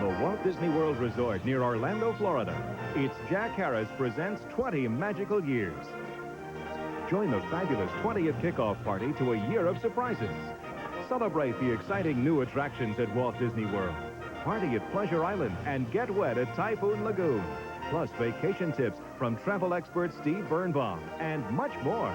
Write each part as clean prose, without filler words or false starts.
the Walt Disney World Resort near Orlando, Florida, it's Jack Harris presents 20 Magical Years. Join the fabulous 20th kickoff party to a year of surprises. Celebrate the exciting new attractions at Walt Disney World. Party at Pleasure Island and get wet at Typhoon Lagoon. Plus vacation tips from travel expert Steve Birnbaum and much more.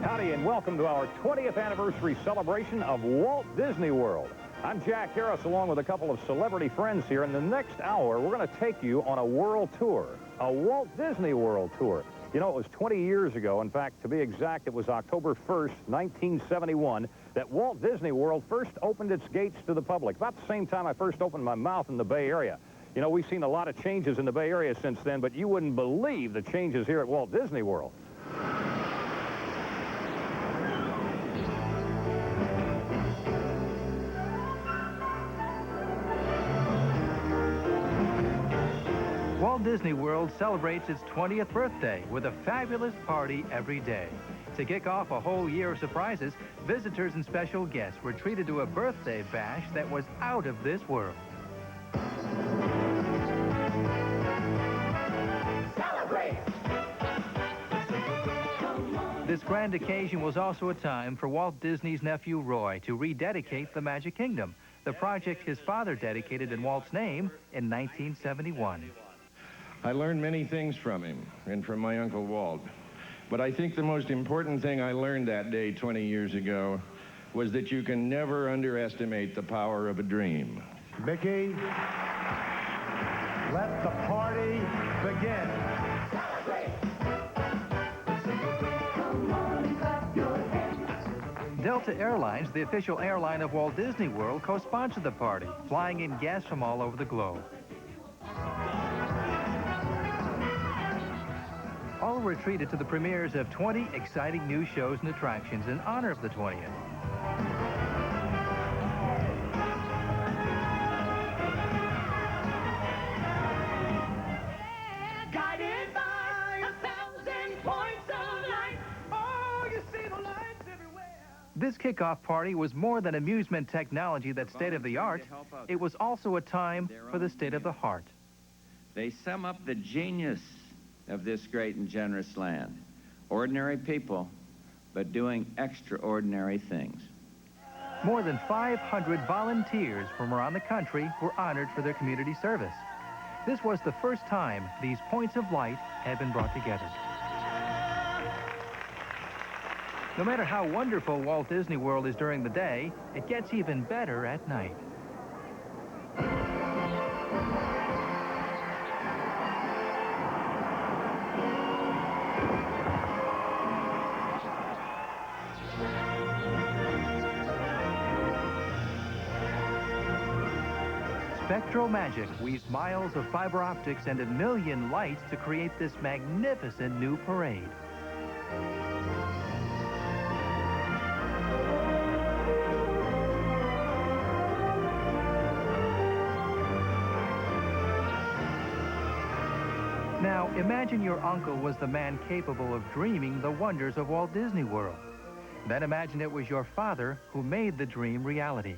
Howdy and welcome to our 20th anniversary celebration of Walt Disney World. I'm Jack Harris along with a couple of celebrity friends here. In the next hour, we're going to take you on a world tour, a Walt Disney World tour. You know, it was 20 years ago. In fact, to be exact, it was October 1st, 1971, that Walt Disney World first opened its gates to the public. About the same time I first opened my mouth in the Bay Area. You know, we've seen a lot of changes in the Bay Area since then, but you wouldn't believe the changes here at Walt Disney World. Walt Disney World celebrates its 20th birthday with a fabulous party every day. To kick off a whole year of surprises, visitors and special guests were treated to a birthday bash that was out of this world. Celebrate! This grand occasion was also a time for Walt Disney's nephew Roy to rededicate the Magic Kingdom, the project his father dedicated in Walt's name in 1971. I learned many things from him and from my Uncle Walt. But I think the most important thing I learned that day 20 years ago was that you can never underestimate the power of a dream. Mickey, let the party begin. Come on, clap your hands. Delta Airlines, the official airline of Walt Disney World, co-sponsored the party, flying in guests from all over the globe. All were treated to the premieres of 20 exciting new shows and attractions in honor of the 20th. Guided by 1,000 points of light. Oh, you see the lights everywhere. This kickoff party was more than amusement technology that's state-of-the-art. It was also a time for the state of the heart. They sum up the genius of this great and generous land. Ordinary people, but doing extraordinary things. More than 500 volunteers from around the country were honored for their community service. This was the first time these points of light had been brought together. No matter how wonderful Walt Disney World is during the day, it gets even better at night. Spectral magic weaves miles of fiber optics and a million lights to create this magnificent new parade. Now, imagine your uncle was the man capable of dreaming the wonders of Walt Disney World. Then imagine it was your father who made the dream reality.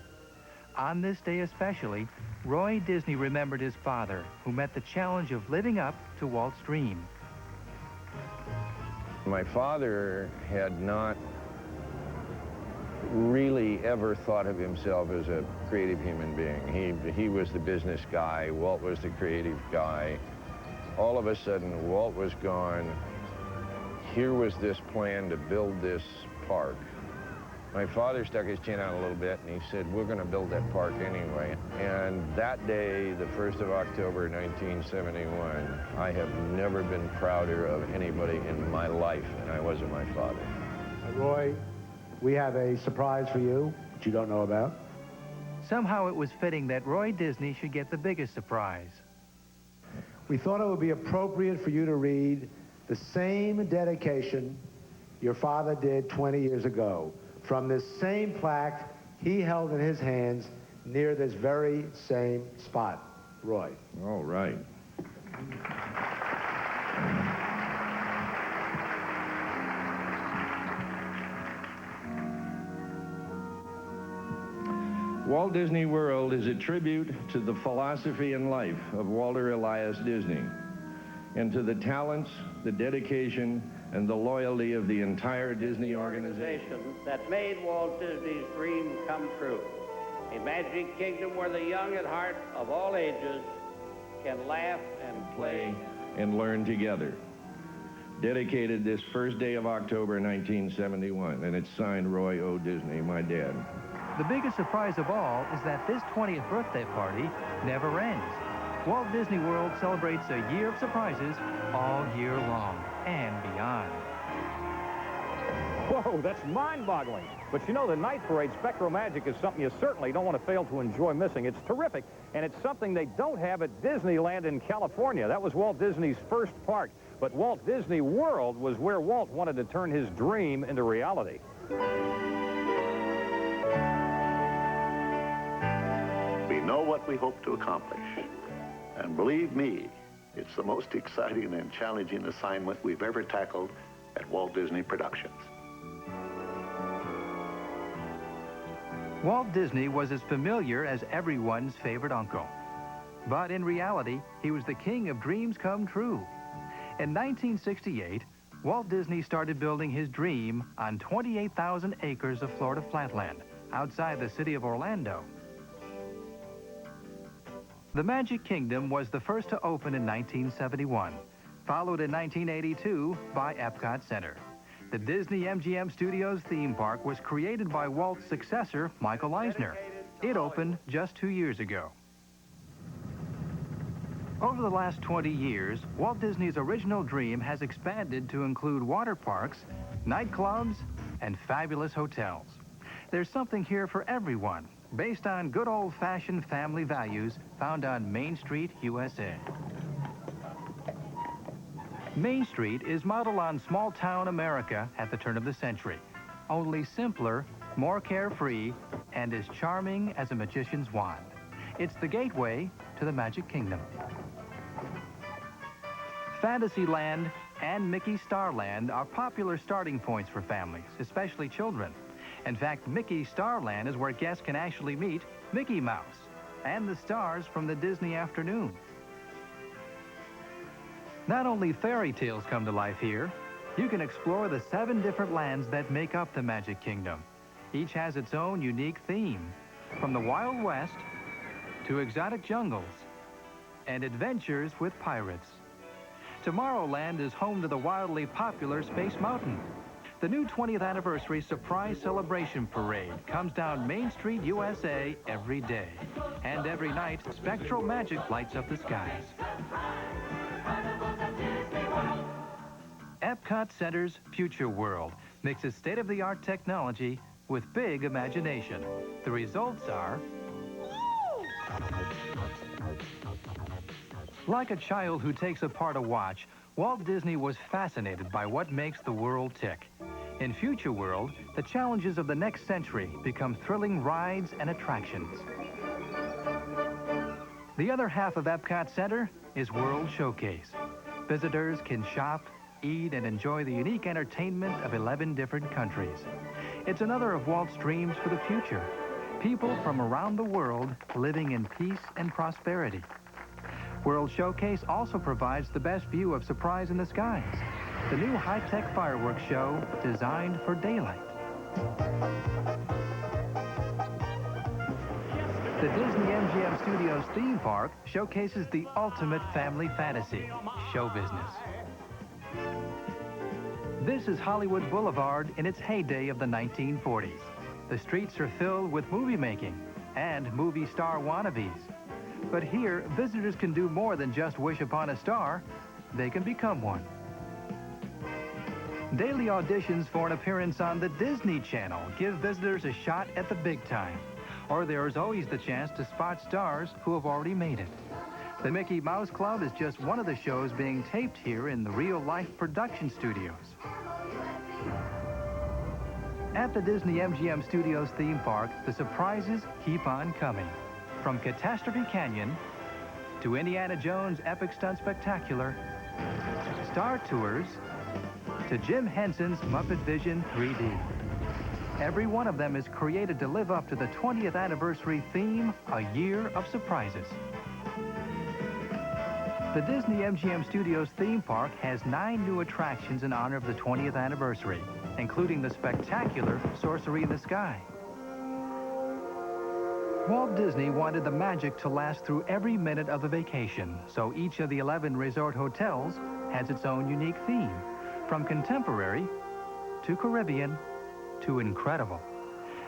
On this day especially, Roy Disney remembered his father, who met the challenge of living up to Walt's dream. My father had not really ever thought of himself as a creative human being. He was the business guy, Walt was the creative guy. All of a sudden, Walt was gone. Here was this plan to build this park. My father stuck his chin out a little bit, and he said, we're going to build that park anyway. And that day, the 1st of October, 1971, I have never been prouder of anybody in my life than I was of my father. Roy, we have a surprise for you that you don't know about. Somehow it was fitting that Roy Disney should get the biggest surprise. We thought it would be appropriate for you to read the same dedication your father did 20 years ago from this same plaque he held in his hands near this very same spot. Roy. All right. Walt Disney World is a tribute to the philosophy and life of Walter Elias Disney, and to the talents, the dedication, and the loyalty of the entire Disney organization that made Walt Disney's dream come true. A magic kingdom where the young at heart of all ages can laugh and play and learn together. Dedicated this first day of October 1971, and it's signed Roy O. Disney, my dad. The biggest surprise of all is that this 20th birthday party never ends. Walt Disney World celebrates a year of surprises all year long and beyond. Whoa, that's mind-boggling. But you know, the night parade Spectromagic is something you certainly don't want to fail to enjoy missing. It's terrific, and it's something they don't have at Disneyland in California. That was Walt Disney's first park. But Walt Disney World was where Walt wanted to turn his dream into reality. We know what we hope to accomplish. And believe me, it's the most exciting and challenging assignment we've ever tackled at Walt Disney Productions. Walt Disney was as familiar as everyone's favorite uncle. But in reality, he was the king of dreams come true. In 1968, Walt Disney started building his dream on 28,000 acres of Florida flatland outside the city of Orlando. The Magic Kingdom was the first to open in 1971, followed in 1982 by Epcot Center. The Disney MGM Studios theme park was created by Walt's successor, Michael Eisner. It opened just 2 years ago. Over the last 20 years, Walt Disney's original dream has expanded to include water parks, nightclubs, and fabulous hotels. There's something here for everyone, based on good old-fashioned family values found on Main Street, USA. Main Street is modeled on small-town America at the turn of the century, only simpler, more carefree, and as charming as a magician's wand. It's the gateway to the Magic Kingdom. Fantasyland and Mickey Starland are popular starting points for families, especially children. In fact, Mickey Starland is where guests can actually meet Mickey Mouse and the stars from the Disney afternoon. Not only fairy tales come to life here, you can explore the 7 different lands that make up the Magic Kingdom. Each has its own unique theme, from the Wild West to exotic jungles and adventures with pirates. Tomorrowland is home to the wildly popular Space Mountain. The new 20th anniversary surprise celebration parade comes down Main Street, USA every day. And every night, Spectral Magic lights up the skies. Epcot Center's Future World mixes state-of-the-art technology with big imagination. The results are... Like a child who takes apart a watch, Walt Disney was fascinated by what makes the world tick. In Future World, the challenges of the next century become thrilling rides and attractions. The other half of Epcot Center is World Showcase. Visitors can shop, eat, and enjoy the unique entertainment of 11 different countries. It's another of Walt's dreams for the future. People from around the world living in peace and prosperity. World Showcase also provides the best view of surprise in the skies. The new high-tech fireworks show designed for daylight. The Disney MGM Studios theme park showcases the ultimate family fantasy, show business. This is Hollywood Boulevard in its heyday of the 1940s. The streets are filled with movie making and movie star wannabes. But here, visitors can do more than just wish upon a star. They can become one. Daily auditions for an appearance on the Disney Channel give visitors a shot at the big time. Or there's always the chance to spot stars who have already made it. The Mickey Mouse Club is just one of the shows being taped here in the real-life production studios. At the Disney MGM Studios theme park, the surprises keep on coming. From Catastrophe Canyon to Indiana Jones' Epic Stunt Spectacular, Star Tours, to Jim Henson's Muppet Vision 3D. Every one of them is created to live up to the 20th anniversary theme, A Year of Surprises. The Disney MGM Studios theme park has 9 new attractions in honor of the 20th anniversary, including the spectacular Sorcery in the Sky. Walt Disney wanted the magic to last through every minute of the vacation, so each of the 11 resort hotels has its own unique theme, from contemporary to Caribbean to incredible.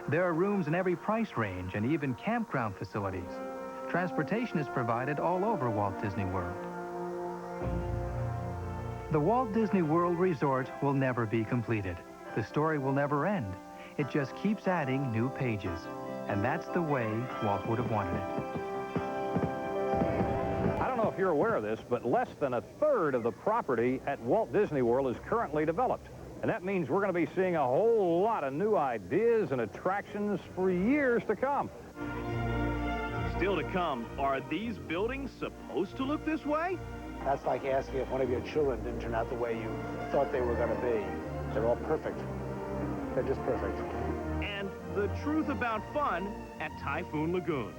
There are rooms in every price range and even campground facilities. Transportation is provided all over Walt Disney World. The Walt Disney World Resort will never be completed. The story will never end. It just keeps adding new pages. And that's the way Walt would have wanted it. I don't know if you're aware of this, but less than a third of the property at Walt Disney World is currently developed. And that means we're going to be seeing a whole lot of new ideas and attractions for years to come. Still to come, are these buildings supposed to look this way? That's like asking if one of your children didn't turn out the way you thought they were going to be. They're all perfect. They're just perfect. And the truth about fun at Typhoon Lagoon.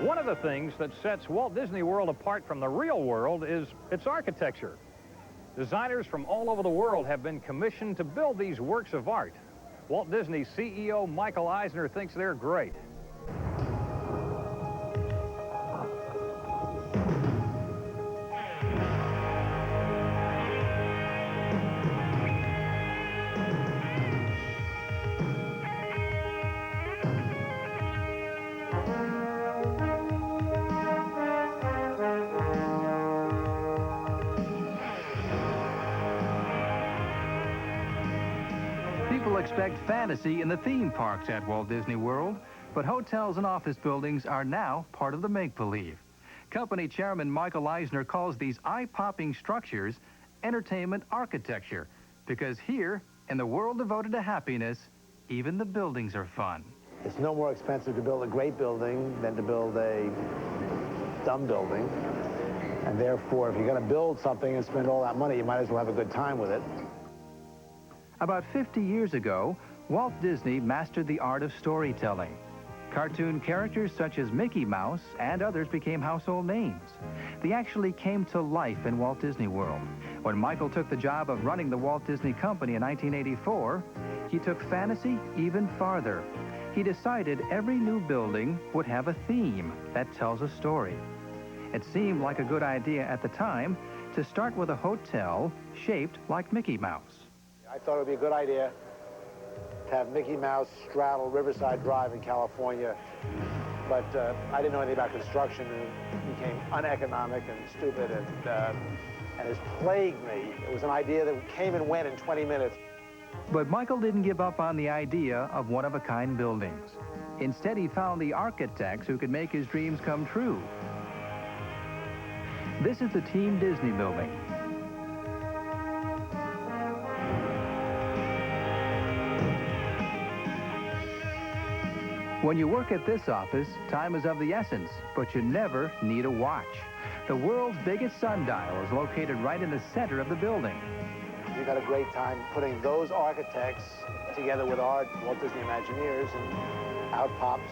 One of the things that sets Walt Disney World apart from the real world is its architecture. Designers from all over the world have been commissioned to build these works of art. Walt Disney CEO Michael Eisner thinks they're great. People expect fantasy in the theme parks at Walt Disney World, but hotels and office buildings are now part of the make-believe. Company chairman Michael Eisner calls these eye-popping structures entertainment architecture, because here, in the world devoted to happiness, even the buildings are fun. It's no more expensive to build a great building than to build a dumb building. And therefore, if you're going to build something and spend all that money, you might as well have a good time with it. About 50 years ago, Walt Disney mastered the art of storytelling. Cartoon characters such as Mickey Mouse and others became household names. They actually came to life in Walt Disney World. When Michael took the job of running the Walt Disney Company in 1984, he took fantasy even farther. He decided every new building would have a theme that tells a story. It seemed like a good idea at the time to start with a hotel shaped like Mickey Mouse. I thought it would be a good idea to have Mickey Mouse straddle Riverside Drive in California, but I didn't know anything about construction, and it became uneconomic and stupid, and has plagued me. It was an idea that came and went in 20 minutes. But Michael didn't give up on the idea of one-of-a-kind buildings. Instead, he found the architects who could make his dreams come true. This is the Team Disney building. When you work at this office, time is of the essence, but you never need a watch. The world's biggest sundial is located right in the center of the building. We've had a great time putting those architects together with our Walt Disney Imagineers, and out pops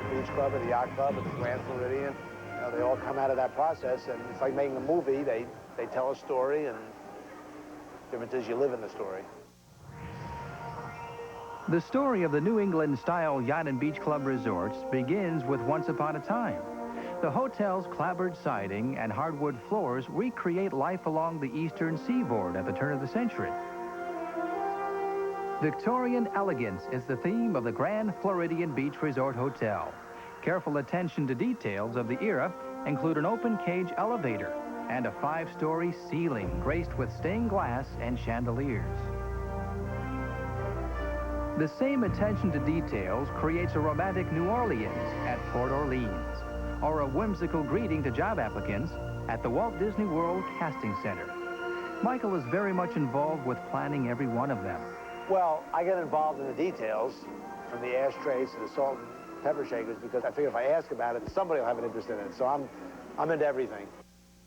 the Beach Club and the Yacht Club and the Grand Floridian. You know, they all come out of that process, and it's like making a movie. They tell a story, and the difference is you live in the story. The story of the New England-style Yacht and Beach Club resorts begins with Once Upon a Time. The hotel's clapboard siding and hardwood floors recreate life along the eastern seaboard at the turn of the century. Victorian elegance is the theme of the Grand Floridian Beach Resort Hotel. Careful attention to details of the era include an open cage elevator and a 5-story ceiling graced with stained glass and chandeliers. The same attention to details creates a romantic New Orleans at Port Orleans, or a whimsical greeting to job applicants at the Walt Disney World Casting Center. Michael is very much involved with planning every one of them. Well, I get involved in the details, from the ashtrays to the salt and pepper shakers, because I figure if I ask about it, somebody will have an interest in it. So I'm into everything.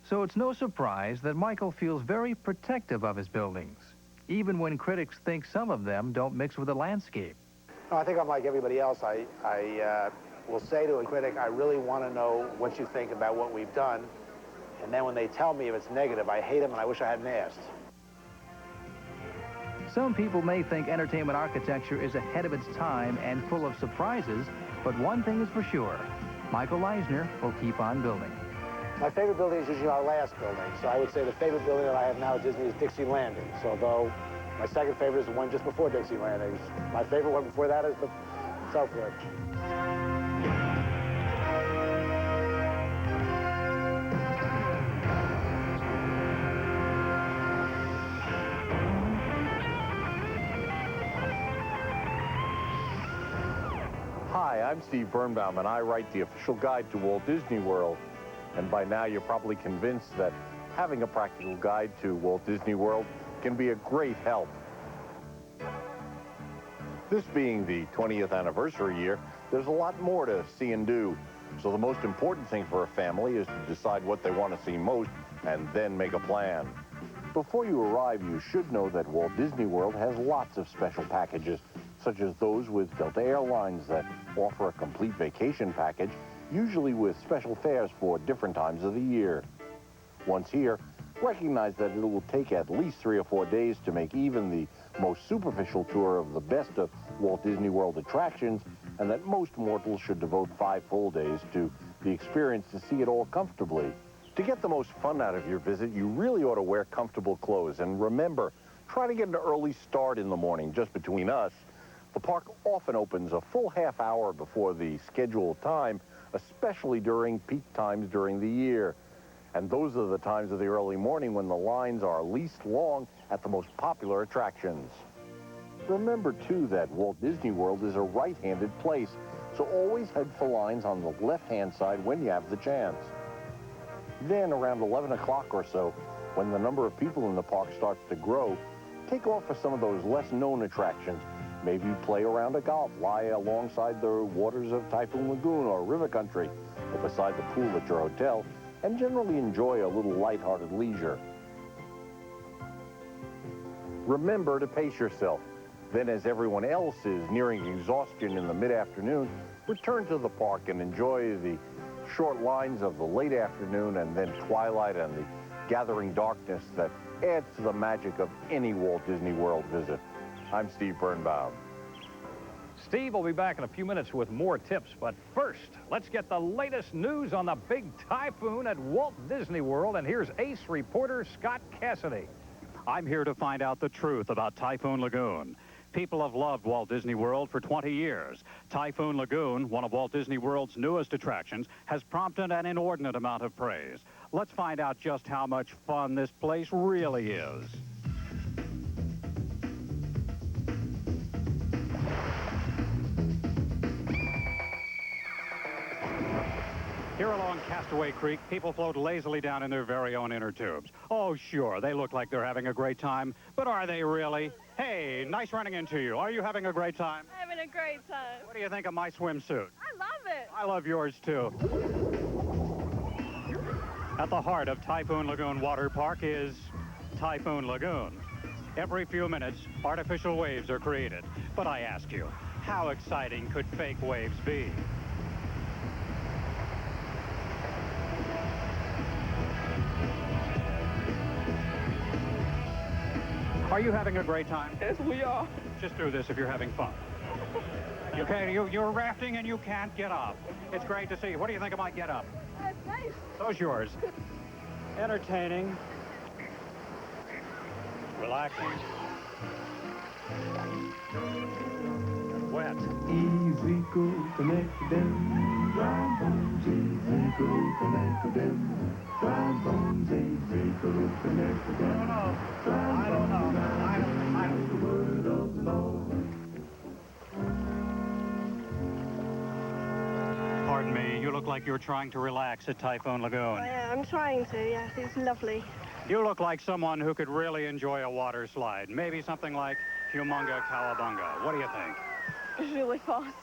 So it's no surprise that Michael feels very protective of his buildings, even when critics think some of them don't mix with the landscape. No, I think I'm like everybody else. I will say to a critic, I really want to know what you think about what we've done. And then when they tell me if it's negative, I hate them and I wish I hadn't asked. Some people may think entertainment architecture is ahead of its time and full of surprises, but one thing is for sure, Michael Eisner will keep on building. My favorite building is usually our last building, so I would say the favorite building that I have now at Disney is Dixie Landing. So although my second favorite is the one just before Dixie Landing, my favorite one before that is the South Ridge. Hi, I'm Steve Birnbaum, and I write the official guide to Walt Disney World. And by now, you're probably convinced that having a practical guide to Walt Disney World can be a great help. This being the 20th anniversary year, there's a lot more to see and do. So the most important thing for a family is to decide what they want to see most and then make a plan. Before you arrive, you should know that Walt Disney World has lots of special packages, such as those with Delta Airlines that offer a complete vacation package, usually with special fares for different times of the year. Once here, recognize that it will take at least 3 or 4 days to make even the most superficial tour of the best of Walt Disney World attractions, and that most mortals should devote 5 full days to the experience to see it all comfortably. To get the most fun out of your visit, you really ought to wear comfortable clothes. And remember, try to get an early start in the morning. Just between us, the park often opens a full half hour before the scheduled time, especially during peak times during the year. And those are the times of the early morning when the lines are least long at the most popular attractions. Remember, too, that Walt Disney World is a right-handed place, so always head for lines on the left-hand side when you have the chance. Then, around 11 o'clock or so, when the number of people in the park starts to grow, take off for some of those less-known attractions. Maybe play around a golf, lie alongside the waters of Typhoon Lagoon or River Country, or beside the pool at your hotel, and generally enjoy a little lighthearted leisure. Remember to pace yourself. Then, as everyone else is nearing exhaustion in the mid-afternoon, return to the park and enjoy the short lines of the late afternoon and then twilight and the gathering darkness that adds to the magic of any Walt Disney World visit. I'm Steve Birnbaum. Steve will be back in a few minutes with more tips, but first, let's get the latest news on the big typhoon at Walt Disney World, and here's ace reporter Scott Cassidy. I'm here to find out the truth about Typhoon Lagoon. People have loved Walt Disney World for 20 years. Typhoon Lagoon, one of Walt Disney World's newest attractions, has prompted an inordinate amount of praise. Let's find out just how much fun this place really is. Here along Castaway Creek, people float lazily down in their very own inner tubes. Oh, sure, they look like they're having a great time, but are they really? Hey, nice running into you. Are you having a great time? Having a great time. What do you think of my swimsuit? I love it. I love yours, too. At the heart of Typhoon Lagoon Water Park is Typhoon Lagoon. Every few minutes, artificial waves are created. But I ask you, how exciting could fake waves be? Are you having a great time? Yes, we are. Just do this if you're having fun. Okay, you're rafting and you can't get up. It's great to see you. What do you think of my get up? That's nice. So's yours. Entertaining. Relaxing. And wet. Easy go connect them. Dry bones, easy go connect them. Dry bones, easy go connect them. I don't know. The word of the Lord. Pardon me, you look like you're trying to relax at Typhoon Lagoon. I'm trying to, yes. It's lovely. You look like someone who could really enjoy a water slide. Maybe something like Humunga Cowabunga. What do you think? Really fast.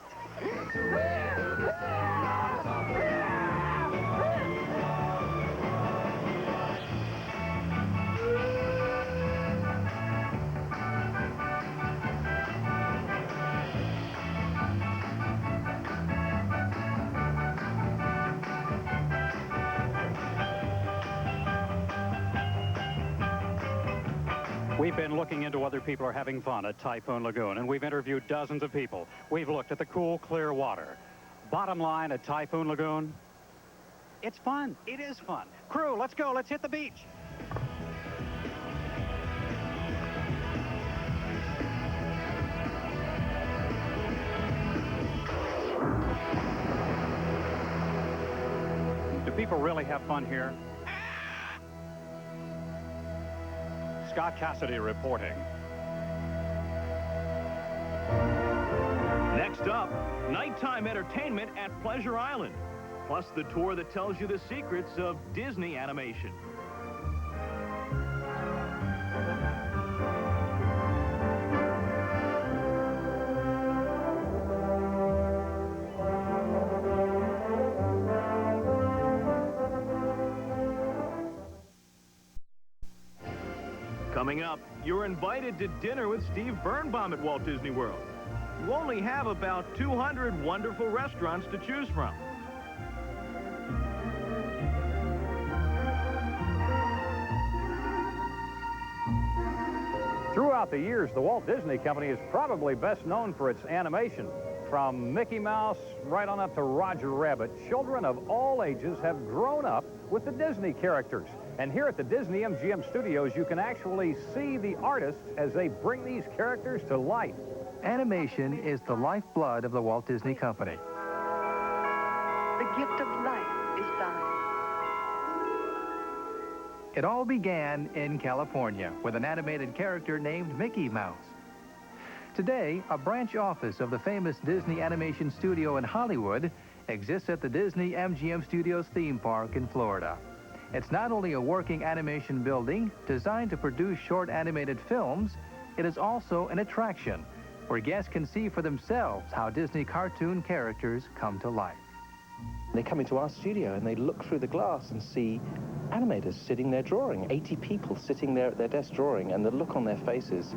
We've been looking into whether people are having fun at Typhoon Lagoon, and we've interviewed dozens of people. We've looked at the cool, clear water. Bottom line at Typhoon Lagoon, it's fun. It is fun. Crew, let's go. Let's hit the beach. Do people really have fun here? Scott Cassidy reporting. Next up, nighttime entertainment at Pleasure Island, plus the tour that tells you the secrets of Disney animation. Coming up, you're invited to dinner with Steve Birnbaum at Walt Disney World. You only have about 200 wonderful restaurants to choose from. Throughout the years, the Walt Disney Company is probably best known for its animation. From Mickey Mouse right on up to Roger Rabbit, children of all ages have grown up with the Disney characters. And here at the Disney MGM Studios, you can actually see the artists as they bring these characters to life. Animation is the lifeblood of the Walt Disney Company. The gift of life is thine. It all began in California with an animated character named Mickey Mouse. Today, a branch office of the famous Disney Animation Studio in Hollywood exists at the Disney MGM Studios theme park in Florida. It's not only a working animation building designed to produce short animated films, it is also an attraction where guests can see for themselves how Disney cartoon characters come to life. They come into our studio and they look through the glass and see animators sitting there drawing, 80 people sitting there at their desk drawing, and the look on their faces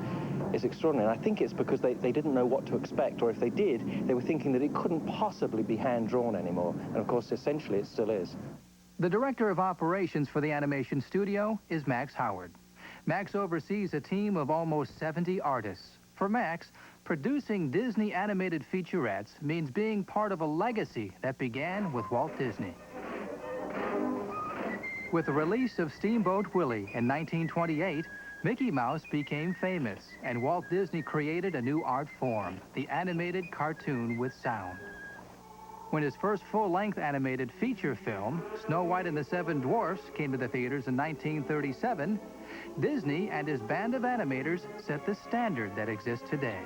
is extraordinary. And I think it's because they didn't know what to expect, or if they did, they were thinking that it couldn't possibly be hand-drawn anymore. And of course, essentially, it still is. The director of operations for the animation studio is Max Howard. Max oversees a team of almost 70 artists. For Max, producing Disney animated featurettes means being part of a legacy that began with Walt Disney. With the release of Steamboat Willie in 1928, Mickey Mouse became famous, and Walt Disney created a new art form, the animated cartoon with sound. When his first full-length animated feature film, Snow White and the Seven Dwarfs, came to the theaters in 1937, Disney and his band of animators set the standard that exists today.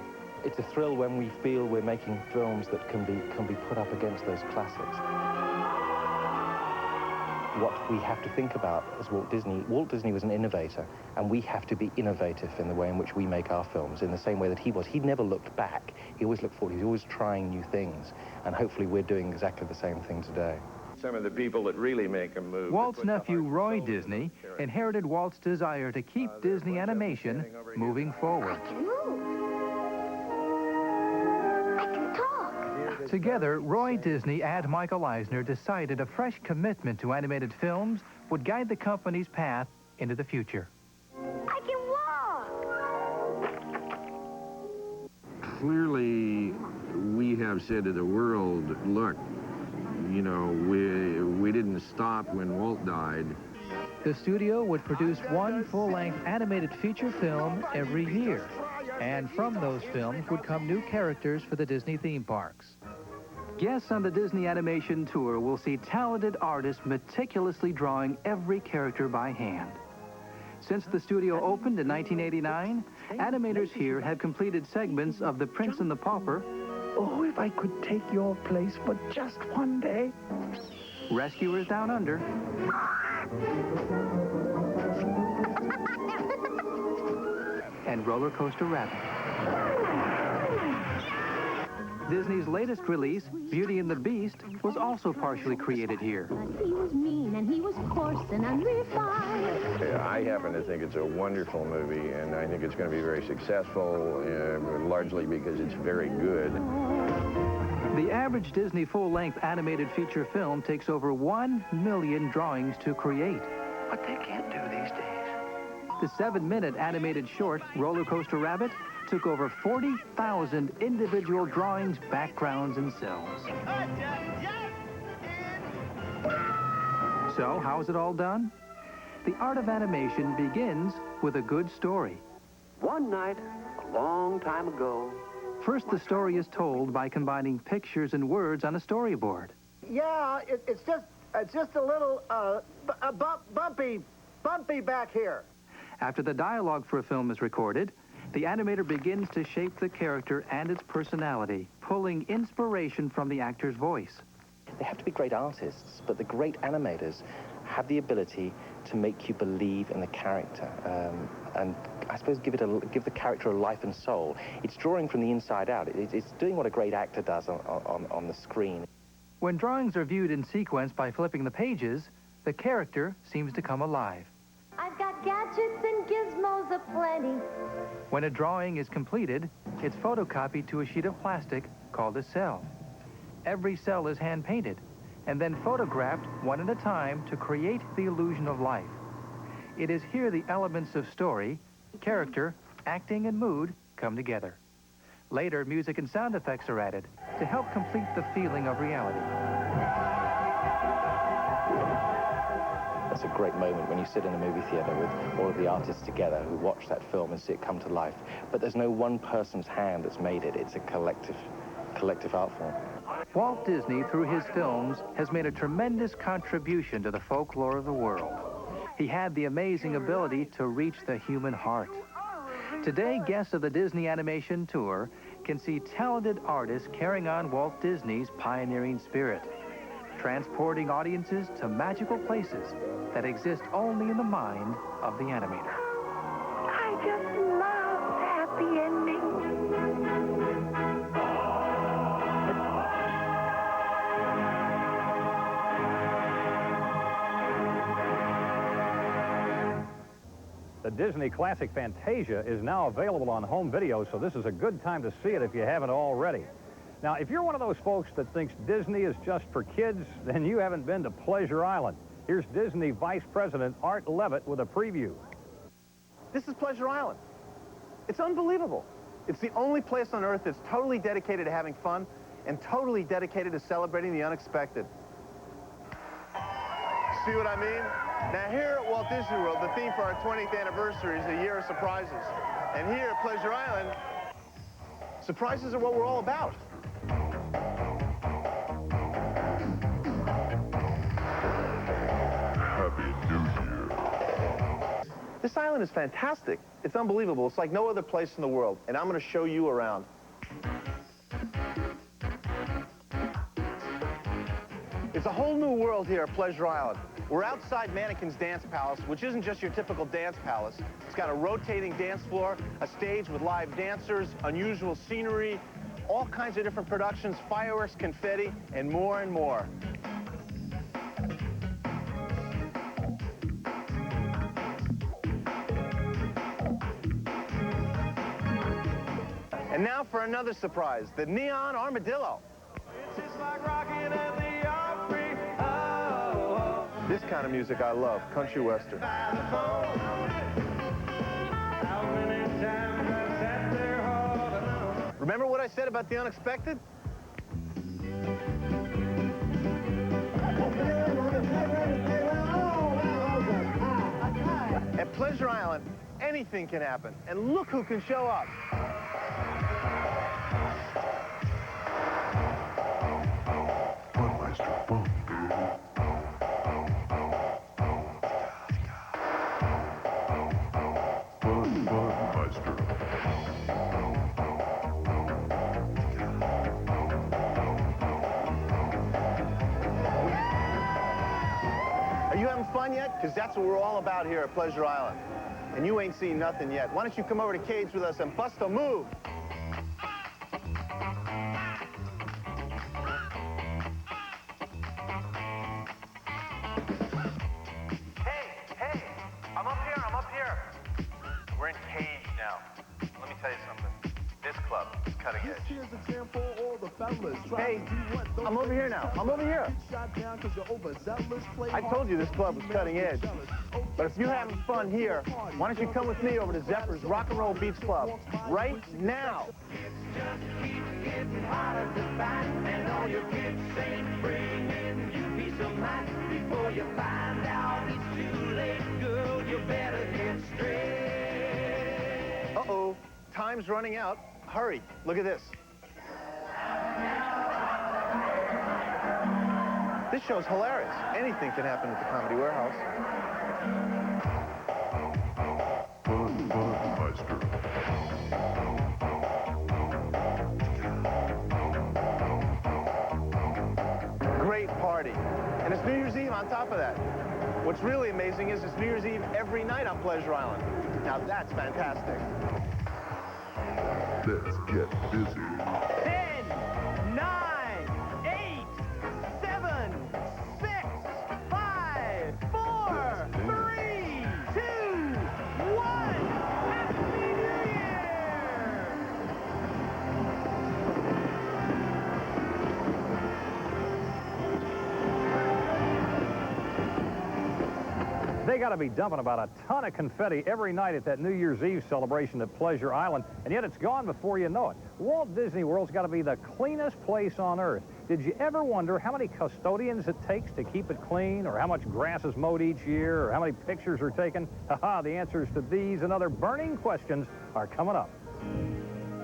It's a thrill when we feel we're making films that can be put up against those classics. What we have to think about as Walt Disney was an innovator, and we have to be innovative in the way in which we make our films, in the same way that he was. He never looked back. He always looked forward. He was always trying new things, and hopefully we're doing exactly the same thing today. Some of the people that really make a move. Walt's nephew, Roy Disney, inherited Walt's desire to keep Disney animation moving forward. Together, Roy Disney and Michael Eisner decided a fresh commitment to animated films would guide the company's path into the future. I can walk! Clearly, we have said to the world, look, you know, we didn't stop when Walt died. The studio would produce one full-length animated feature film every year. And from those films would come new characters for the Disney theme parks. Guests on the Disney Animation Tour will see talented artists meticulously drawing every character by hand. Since the studio opened in 1989, animators here have completed segments of The Prince and the Pauper. Oh, if I could take your place for just one day. Rescuers Down Under. and Roller Coaster Rabbit. Disney's latest release, Beauty and the Beast, was also partially created here. He was mean and he was coarse and unrefined. Yeah, I happen to think it's a wonderful movie, and I think it's going to be very successful, largely because it's very good. The average Disney full-length animated feature film takes over 1 million drawings to create. What they can't do these days. The 7-minute animated short, Roller Coaster Rabbit, took over 40,000 individual drawings, backgrounds, and cells. So, how's it all done? The art of animation begins with a good story. One night, a long time ago. First, the story is told by combining pictures and words on a storyboard. Yeah, it's just a little bumpy back here. After the dialogue for a film is recorded, the animator begins to shape the character and its personality, pulling inspiration from the actor's voice. They have to be great artists, but the great animators have the ability to make you believe in the character, and I suppose give the character a life and soul. It's drawing from the inside out. It's doing what a great actor does on the screen. When drawings are viewed in sequence by flipping the pages, the character seems to come alive. I've got gadgets and gizmos aplenty. When a drawing is completed, it's photocopied to a sheet of plastic called a cell. Every cell is hand-painted and then photographed one at a time to create the illusion of life. It is here the elements of story, character, acting, and mood come together. Later, music and sound effects are added to help complete the feeling of reality. That's a great moment when you sit in a movie theater with all of the artists together who watch that film and see it come to life. But there's no one person's hand that's made it. It's a collective art form. Walt Disney, through his films, has made a tremendous contribution to the folklore of the world. He had the amazing ability to reach the human heart. Today, guests of the Disney Animation Tour can see talented artists carrying on Walt Disney's pioneering spirit, transporting audiences to magical places that exist only in the mind of the animator. I just love happy endings. The Disney classic Fantasia is now available on home video, so this is a good time to see it if you haven't already. Now, if you're one of those folks that thinks Disney is just for kids, then you haven't been to Pleasure Island. Here's Disney Vice President Art Levitt with a preview. This is Pleasure Island. It's unbelievable. It's the only place on Earth that's totally dedicated to having fun and totally dedicated to celebrating the unexpected. See what I mean? Now here at Walt Disney World, the theme for our 20th anniversary is the Year of Surprises. And here at Pleasure Island, surprises are what we're all about. Happy New Year. This island is fantastic. It's unbelievable. It's like no other place in the world. And I'm going to show you around. It's a whole new world here at Pleasure Island. We're outside Mannequin's Dance Palace, which isn't just your typical dance palace. It's got a rotating dance floor, a stage with live dancers, unusual scenery, all kinds of different productions, fireworks, confetti, and more and more. And now for another surprise, the Neon Armadillo. It's just like rocking at the Opry. This kind of music I love, country western. Remember what I said about the unexpected? At Pleasure Island, anything can happen. And look who can show up. Are you having fun yet? Because that's what we're all about here at Pleasure Island. and you ain't seen nothing yet. Why don't you come over to Cade's with us and bust a move? Hey, I'm up here. We're in Cage now. Let me tell you something. This club is cutting edge. Hey, I'm over here now. I'm over here. I told you this club was cutting edge. But if you're having fun here, why don't you come with me over to Zephyr's Rock and Roll Beach Club right now? And all your kids ain't bringing you peace of mind. Before you find out it's too late, girl, you better get straight. Uh-oh, time's running out. Hurry, look at this. This show's hilarious. Anything can happen at the Comedy Warehouse. Great party. And it's New Year's Eve on top of that. What's really amazing is it's New Year's Eve every night on Pleasure Island. Now that's fantastic. Let's get busy. 10, 9, 8, 7, 6, 5, 4, 3, 2, 1. Happy New Year! They got to be dumping about a ton of confetti every night at that New Year's Eve celebration at Pleasure Island, and yet it's gone before you know it. Walt Disney World's got to be the cleanest place on Earth. Did you ever wonder how many custodians it takes to keep it clean, or how much grass is mowed each year, or how many pictures are taken? Haha, the answers to these and other burning questions are coming up.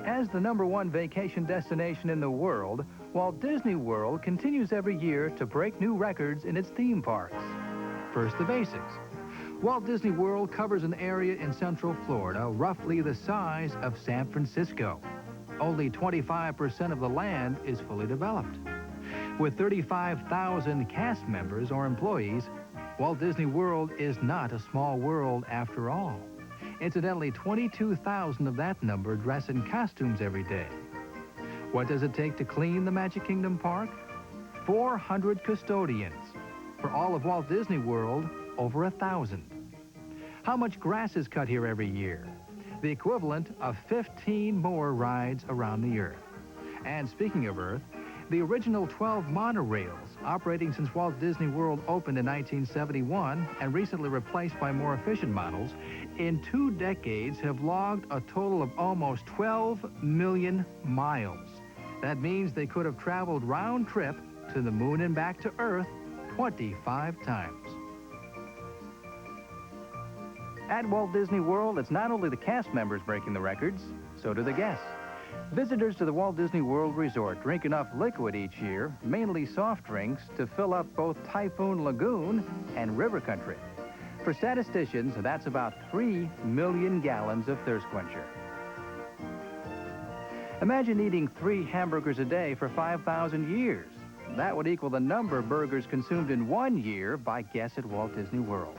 As the #1 vacation destination in the world, Walt Disney World continues every year to break new records in its theme parks. First, the basics. Walt Disney World covers an area in Central Florida roughly the size of San Francisco. Only 25% of the land is fully developed. With 35,000 cast members or employees, Walt Disney World is not a small world after all. Incidentally, 22,000 of that number dress in costumes every day. What does it take to clean the Magic Kingdom Park? 400 custodians. For all of Walt Disney World, over 1,000. How much grass is cut here every year? The equivalent of 15 more rides around the Earth. And speaking of Earth, the original 12 monorails, operating since Walt Disney World opened in 1971 and recently replaced by more efficient models, in 2 decades have logged a total of almost 12 million miles. That means they could have traveled round trip to the moon and back to Earth 25 times. At Walt Disney World, it's not only the cast members breaking the records, so do the guests. Visitors to the Walt Disney World Resort drink enough liquid each year, mainly soft drinks, to fill up both Typhoon Lagoon and River Country. For statisticians, that's about 3 million gallons of thirst quencher. Imagine eating 3 hamburgers a day for 5,000 years. That would equal the number of burgers consumed in 1 year by guests at Walt Disney World.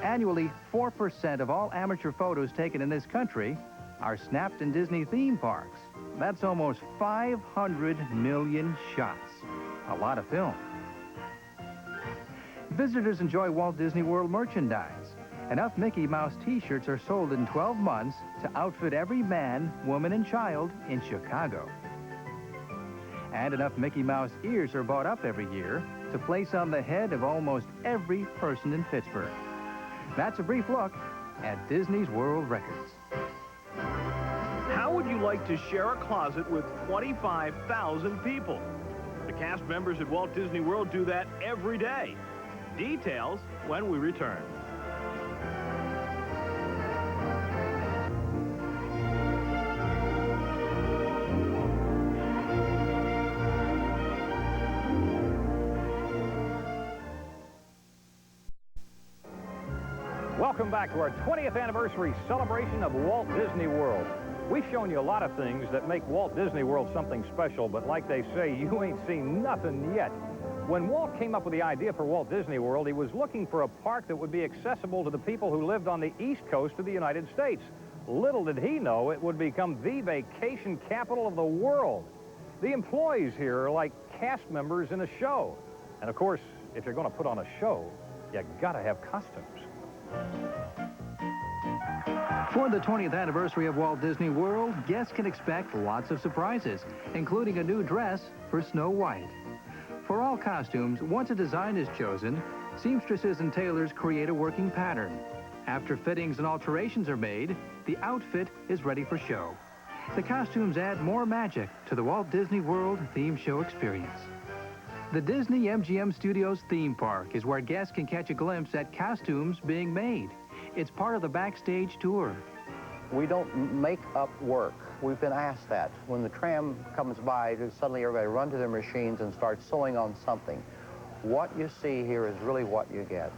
Annually, 4% of all amateur photos taken in this country are snapped in Disney theme parks. That's almost 500 million shots. A lot of film. Visitors enjoy Walt Disney World merchandise. Enough Mickey Mouse t-shirts are sold in 12 months to outfit every man, woman, and child in Chicago. And enough Mickey Mouse ears are bought up every year to place on the head of almost every person in Pittsburgh. That's a brief look at Disney's World Records. How would you like to share a closet with 25,000 people? The cast members at Walt Disney World do that every day. Details when we return. Welcome back to our 20th anniversary celebration of Walt Disney World. We've shown you a lot of things that make Walt Disney World something special, but like they say, you ain't seen nothing yet. When Walt came up with the idea for Walt Disney World, he was looking for a park that would be accessible to the people who lived on the East Coast of the United States. Little did he know it would become the vacation capital of the world. The employees here are like cast members in a show. And of course, if you're going to put on a show, you got to have costumes. For the 20th anniversary of Walt Disney World, guests can expect lots of surprises, including a new dress for Snow White. For all costumes, once a design is chosen, seamstresses and tailors create a working pattern. After fittings and alterations are made, the outfit is ready for show. The costumes add more magic to the Walt Disney World theme show experience. The Disney MGM Studios theme park is where guests can catch a glimpse at costumes being made. It's part of the backstage tour. We don't make up work. We've been asked that. When the tram comes by, suddenly everybody run to their machines and start sewing on something. What you see here is really what you get.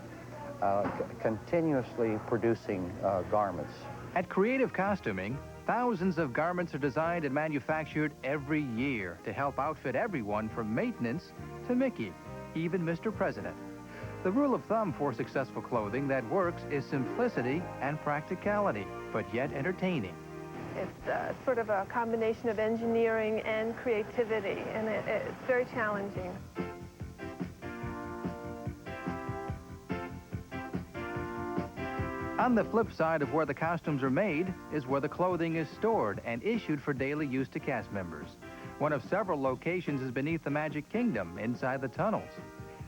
Continuously producing garments. At Creative Costuming, thousands of garments are designed and manufactured every year to help outfit everyone from maintenance to Mickey, even Mr. President. The rule of thumb for successful clothing that works is simplicity and practicality, but yet entertaining. It's sort of a combination of engineering and creativity, and it's very challenging. On the flip side of where the costumes are made is where the clothing is stored and issued for daily use to cast members. One of several locations is beneath the Magic Kingdom, inside the tunnels.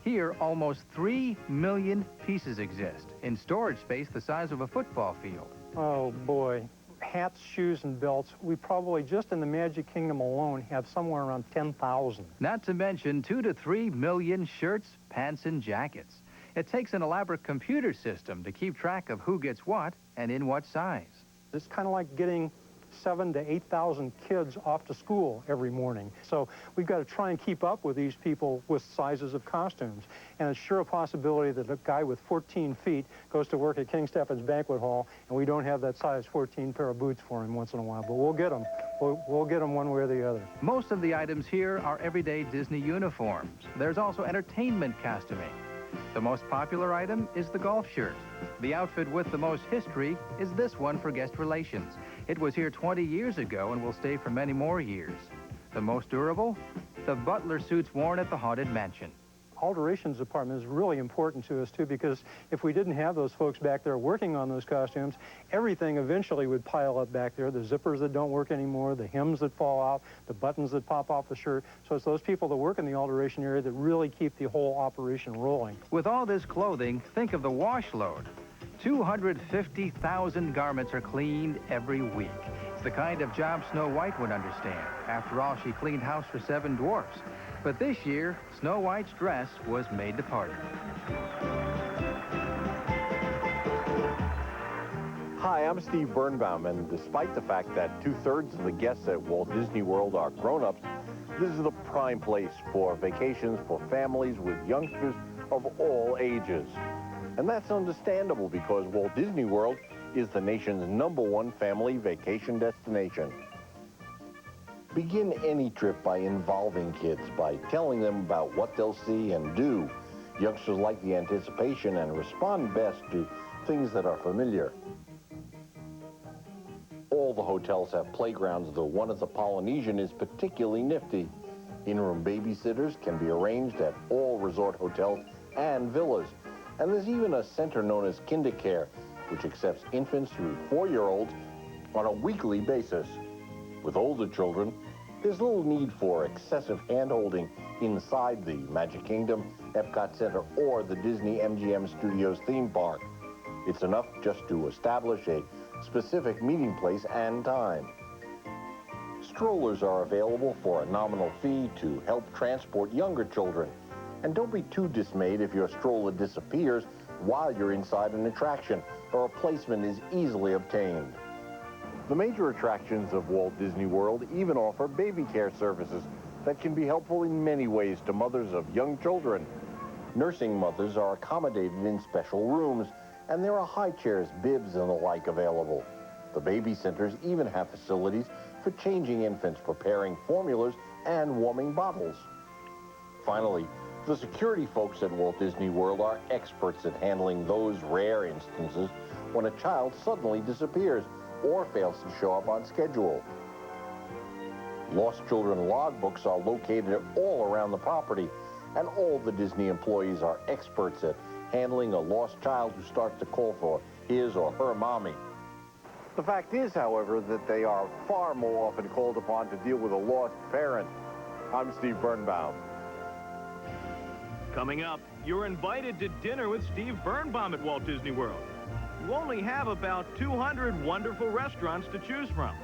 Here, almost 3 million pieces exist in storage space the size of a football field. Oh, boy. Hats, shoes, and belts. We probably, just in the Magic Kingdom alone, have somewhere around 10,000. Not to mention 2 to 3 million shirts, pants, and jackets. It takes an elaborate computer system to keep track of who gets what and in what size. It's kind of like getting 7,000 to 8,000 kids off to school every morning. So we've got to try and keep up with these people with sizes of costumes. And it's sure a possibility that a guy with 14 feet goes to work at King Stephen's Banquet Hall, and we don't have that size 14 pair of boots for him once in a while. But we'll get them. We'll get them one way or the other. Most of the items here are everyday Disney uniforms. There's also entertainment costuming. The most popular item is the golf shirt. The outfit with the most history is this one for guest relations. It was here 20 years ago and will stay for many more years. The most durable? The butler suits worn at the Haunted Mansion. Alterations department is really important to us, too, because if we didn't have those folks back there working on those costumes, everything eventually would pile up back there. The zippers that don't work anymore, the hems that fall out, the buttons that pop off the shirt. So it's those people that work in the alteration area that really keep the whole operation rolling. With all this clothing, think of the wash load. 250,000 garments are cleaned every week. It's the kind of job Snow White would understand. After all, she cleaned house for 7 dwarfs. But this year, Snow White's dress was made to party. Hi, I'm Steve Birnbaum, and despite the fact that 2/3 of the guests at Walt Disney World are grown-ups, this is the prime place for vacations for families with youngsters of all ages. And that's understandable because Walt Disney World is the nation's #1 family vacation destination. Begin any trip by involving kids, by telling them about what they'll see and do. Youngsters like the anticipation and respond best to things that are familiar. All the hotels have playgrounds. The one at the Polynesian is particularly nifty. In-room babysitters can be arranged at all resort hotels and villas. And there's even a center known as KinderCare, which accepts infants through 4-year-olds on a weekly basis. With older children, there's little need for excessive hand-holding inside the Magic Kingdom, Epcot Center, or the Disney MGM Studios theme park. It's enough just to establish a specific meeting place and time. Strollers are available for a nominal fee to help transport younger children. And don't be too dismayed if your stroller disappears while you're inside an attraction. A replacement is easily obtained. The major attractions of Walt Disney World even offer baby care services that can be helpful in many ways to mothers of young children. Nursing mothers are accommodated in special rooms, and there are high chairs, bibs, and the like available. The baby centers even have facilities for changing infants, preparing formulas, and warming bottles. Finally, The security folks at Walt Disney World are experts at handling those rare instances when a child suddenly disappears or fails to show up on schedule. Lost children logbooks are located all around the property, and all the Disney employees are experts at handling a lost child who starts to call for his or her mommy. The fact is, however, that they are far more often called upon to deal with a lost parent. I'm Steve Birnbaum. Coming up, you're invited to dinner with Steve Birnbaum at Walt Disney World. You only have about 200 wonderful restaurants to choose from.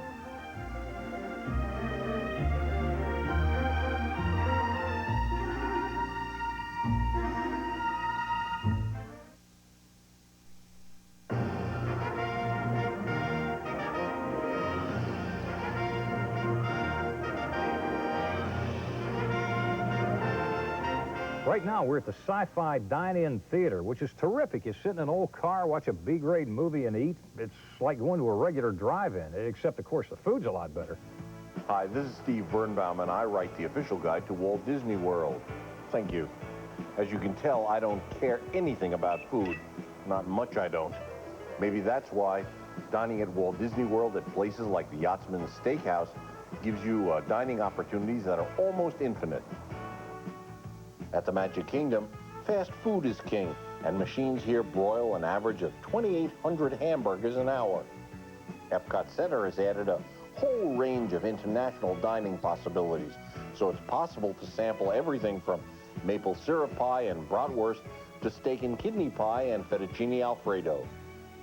Right now, we're at the Sci-Fi Dine-In Theater, which is terrific. You sit in an old car, watch a B-grade movie, and eat. It's like going to a regular drive-in, except, of course, the food's a lot better. Hi, this is Steve Birnbaum, and I write the official guide to Walt Disney World. Thank you. As you can tell, I don't care anything about food. Not much I don't. Maybe that's why dining at Walt Disney World at places like the Yachtsman's Steakhouse gives you dining opportunities that are almost infinite. At the Magic Kingdom, fast food is king, and machines here broil an average of 2,800 hamburgers an hour. Epcot Center has added a whole range of international dining possibilities, so it's possible to sample everything from maple syrup pie and bratwurst to steak and kidney pie and fettuccine alfredo.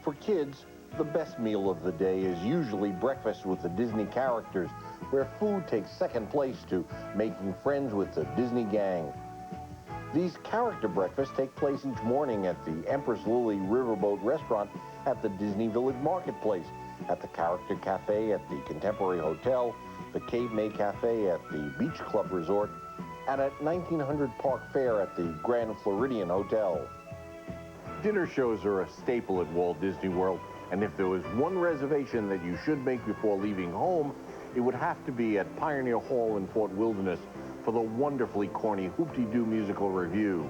For kids, the best meal of the day is usually breakfast with the Disney characters, where food takes second place to making friends with the Disney gang. These character breakfasts take place each morning at the Empress Lily Riverboat Restaurant at the Disney Village Marketplace, at the Character Cafe at the Contemporary Hotel, the Cape May Cafe at the Beach Club Resort, and at 1900 Park Fair at the Grand Floridian Hotel. Dinner shows are a staple at Walt Disney World, and if there was one reservation that you should make before leaving home, it would have to be at Pioneer Hall in Fort Wilderness for the wonderfully corny Hoop-Dee-Doo musical review.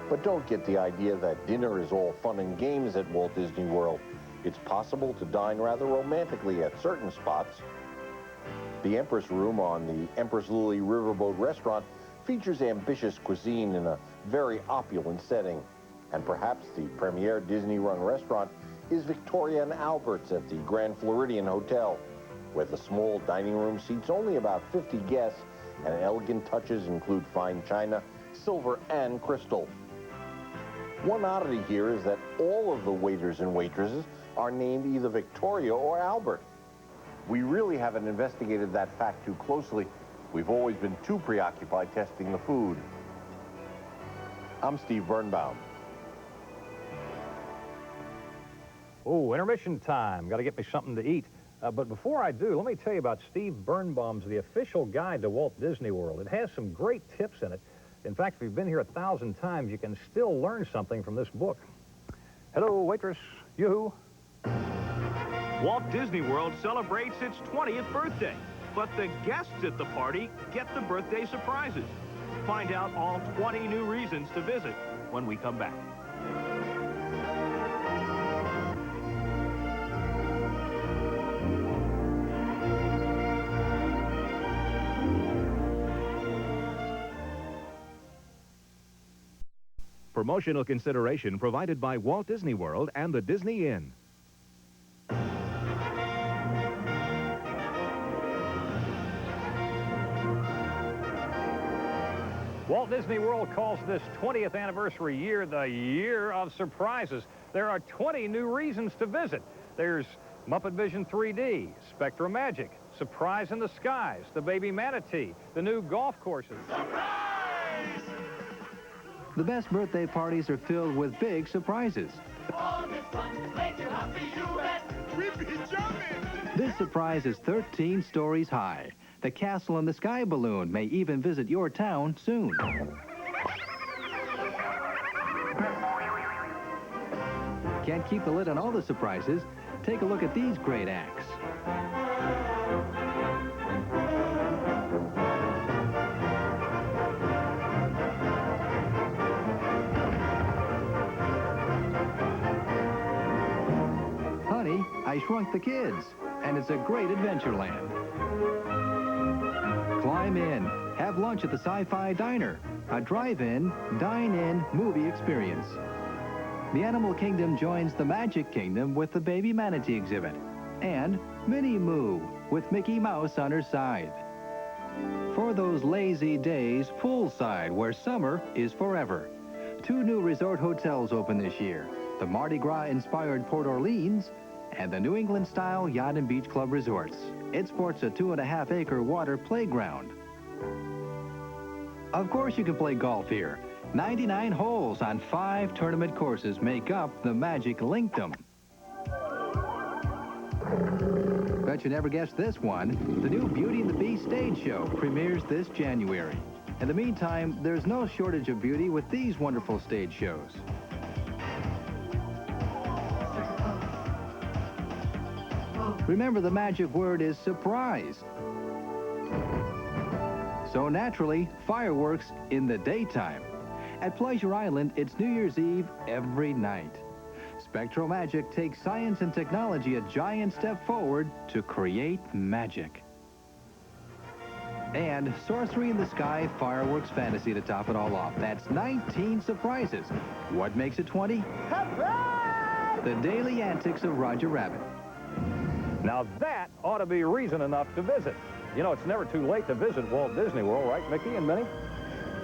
But don't get the idea that dinner is all fun and games at Walt Disney World. It's possible to dine rather romantically at certain spots. The Empress Room on the Empress Lily Riverboat Restaurant features ambitious cuisine in a very opulent setting. And perhaps the premier Disney-run restaurant is Victoria and Albert's at the Grand Floridian Hotel, where the small dining room seats only about 50 guests, and elegant touches include fine china, silver, and crystal. One oddity here is that all of the waiters and waitresses are named either Victoria or Albert. We really haven't investigated that fact too closely. We've always been too preoccupied testing the food. I'm Steve Birnbaum. Oh, intermission time. Got to get me something to eat. But before I do, let me tell you about Steve Birnbaum's The Official Guide to Walt Disney World. It has some great tips in it. In fact, if you've been here 1,000 times, you can still learn something from this book. Hello, waitress. Yoo-hoo. Walt Disney World celebrates its 20th birthday, but the guests at the party get the birthday surprises. Find out all 20 new reasons to visit when we come back. Promotional consideration provided by Walt Disney World and the Disney Inn. Walt Disney World calls this 20th anniversary year the Year of Surprises. There are 20 new reasons to visit. There's Muppet Vision 3D, Spectrum Magic, Surprise in the Skies, the Baby Manatee, the new golf courses. The best birthday parties are filled with big surprises. This surprise is 13 stories high. The Castle in the Sky balloon may even visit your town soon. Can't keep the lid on all the surprises? Take a look at these great acts. I Shrunk the Kids, and it's a great adventure land. Climb in, have lunch at the Sci-Fi Diner, a drive-in, dine-in movie experience. The Animal Kingdom joins the Magic Kingdom with the Baby Manatee exhibit, and Minnie Moo with Mickey Mouse on her side. For those lazy days, poolside, where summer is forever. 2 new resort hotels open this year, the Mardi Gras-inspired Port Orleans and the New England-style Yacht and Beach Club Resorts. It sports a 2.5-acre water playground. Of course you can play golf here. 99 holes on 5 tournament courses make up the Magic Linkdom. Bet you never guessed this one. The new Beauty and the Beast stage show premieres this January. In the meantime, there's no shortage of beauty with these wonderful stage shows. Remember, the magic word is surprise. So naturally, fireworks in the daytime. At Pleasure Island, it's New Year's Eve every night. Spectral Magic takes science and technology a giant step forward to create magic. And Sorcery in the Sky Fireworks Fantasy to top it all off. That's 19 surprises. What makes it 20? The daily antics of Roger Rabbit. Now that ought to be reason enough to visit. You know, it's never too late to visit Walt Disney World, right, Mickey and Minnie?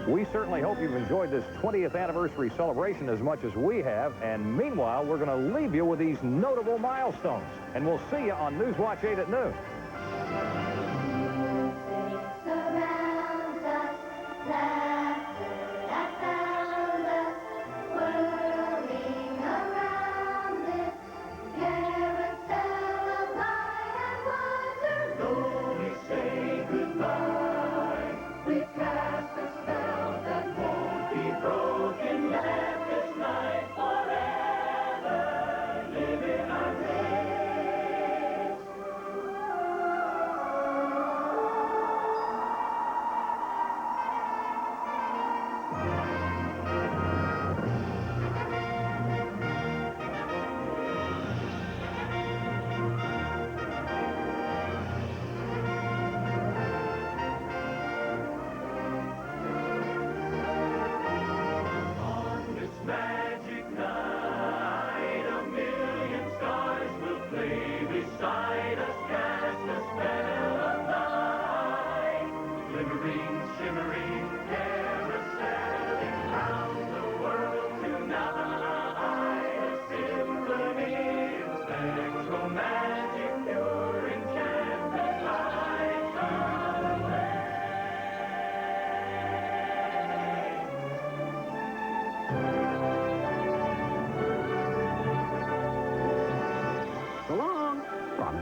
We certainly hope you've enjoyed this 20th anniversary celebration as much as we have. And meanwhile, we're going to leave you with these notable milestones. And we'll see you on Newswatch 8 at noon.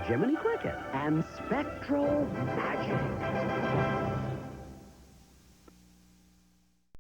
Jiminy Cricket and Spectral Magic.